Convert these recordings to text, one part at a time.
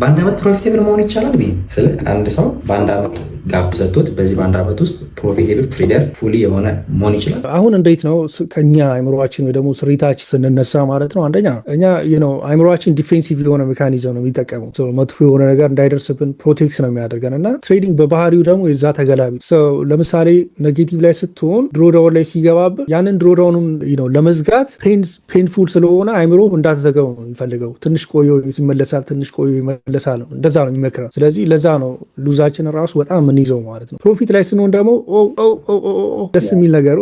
በአንድ ዓመት ፕሮፊቴብል መሆን ይቻላል ብዬ ስለ አንድ ሰው በአንድ ዓመት ጋፕ ሰጥቶት በዚህ በአንድ ዓመት ውስጥ ፕሮፊቴብል ትሬደር ፉሊ የሆነ መሆን ይችላል። አሁን እንዴት ነው ከኛ አይምሮችን ወይ ደግሞ ስሪታችን ስንነሳ ማለት ነው አንደኛ እኛ አይምሮችን ዲፌንሲቭ የሆነ ሜካኒዝም ነው የሚጠቀመው። መጥፎ የሆነ ነገር እንዳይደርስብን ፕሮቴክት ነው የሚያደርገን እና ትሬዲንግ በባህሪው ደግሞ የዛ ተገላቢ። ለምሳሌ ኔጌቲቭ ላይ ስትሆን ድሮዳውን ላይ ሲገባብህ ያንን ድሮዳውኑን ለመዝጋት ፔንፉል ስለሆነ አይምሮ እንዳትዘጋው ነው የሚፈልገው። ትንሽ ቆዮ ይመለሳል፣ ትንሽ ቆዮ ይመለሳል፣ እንደዛ ነው የሚመክረው። ስለዚህ ለዛ ነው ሉዛችን ራሱ በጣም የምንይዘው ማለት ነው። ፕሮፊት ላይ ስንሆን ደግሞ ደስ የሚል ነገር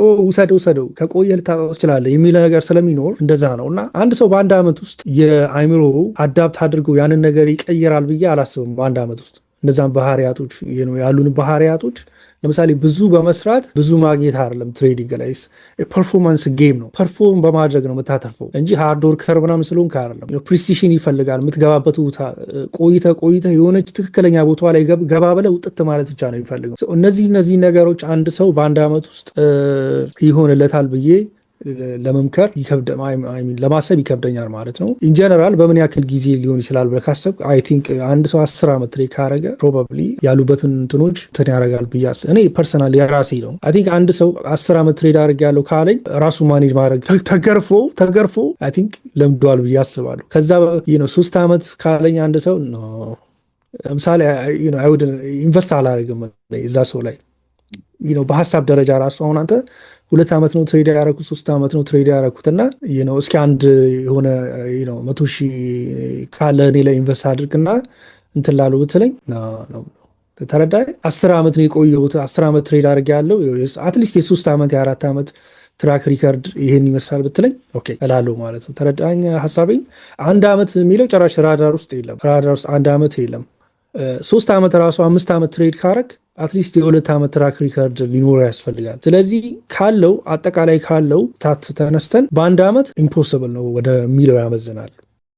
ውሰደው ከቆየ ልታጣው ትችላለህ የሚል ነገር ስለሚኖር እንደዛ ነው እና አንድ ሰው በአንድ ዓመት ውስጥ የአይምሮ አዳፕት አድርገው ያንን ነገር ይቀይራል ብዬ አላስብም። በአንድ ዓመት ውስጥ እነዛን ባህሪያቶች ያሉን ባህሪያቶች ለምሳሌ ብዙ በመስራት ብዙ ማግኘት አይደለም። ትሬዲንግ ላይ ፐርፎርማንስ ጌም ነው። ፐርፎርም በማድረግ ነው የምታተርፈው እንጂ ሃርድ ወርከር ምናምን ስለሆንክ አይደለም። ፕሪሲሽን ይፈልጋል። የምትገባበት ቦታ ቆይተ የሆነች ትክክለኛ ቦታ ላይ ገባ ብለህ ውጥት ማለት ብቻ ነው የሚፈልገው። እነዚህ ነገሮች አንድ ሰው በአንድ ዓመት ውስጥ ይሆንለታል ብዬ ለመምከር ለማሰብ ይከብደኛል ማለት ነው። ኢንጀነራል በምን ያክል ጊዜ ሊሆን ይችላል ብለህ ካሰብክ አይ ቲንክ አንድ ሰው 10 ዓመት ትሬድ ካረገ ፕሮባብሊ ያሉበትን እንትኖች እንትን ያደርጋል ብዬ እኔ ፐርሰናል የራሴ ነው። አይ ቲንክ አንድ ሰው 10 ዓመት ትሬድ አድርግ ያለው ካለኝ ራሱ ማኔጅ ማድረግ ተገርፎ አይ ቲንክ ለምዷል ብዬ አስባለሁ። ከዛ 3 ዓመት ካለኝ አንድ ሰው ለምሳሌ አይውድን ኢንቨስት አላደርግም እዛ ሰው ላይ በሀሳብ ደረጃ ራሱ አሁን አንተ 2 ዓመት ነው ትሬድ ያደረኩት 3 ዓመት ነው ትሬድ ያደረኩት እና እስኪ አንድ የሆነ 100,000 ካለ እኔ ላይ ኢንቨስት አድርግና እንትን ላሉ ብትለኝ ተረዳይ 10 ዓመት ነው የቆየሁት 10 ዓመት ትሬድ አድርግ ያለው አትሊስት የ3 ዓመት የ4 ዓመት ትራክ ሪከርድ ይሄን ይመስላል ብትለኝ ኦኬ እላለሁ ማለት ነው። ተረዳኝ ሐሳቤን። 1 ዓመት የሚለው ጨራሽ ራዳር ውስጥ የለም። ራዳር ውስጥ 1 ዓመት የለም። 3 ዓመት ራሱ 5 ዓመት ትሬድ ካረግ አትሊስት የ2 ዓመት ትራክ ሪከርድ ሊኖረው ያስፈልጋል። ስለዚህ አጠቃላይ ካለው ታት ተነስተን በ1 ዓመት ኢምፖስብል ነው ወደ ሚለው ያመዝናል።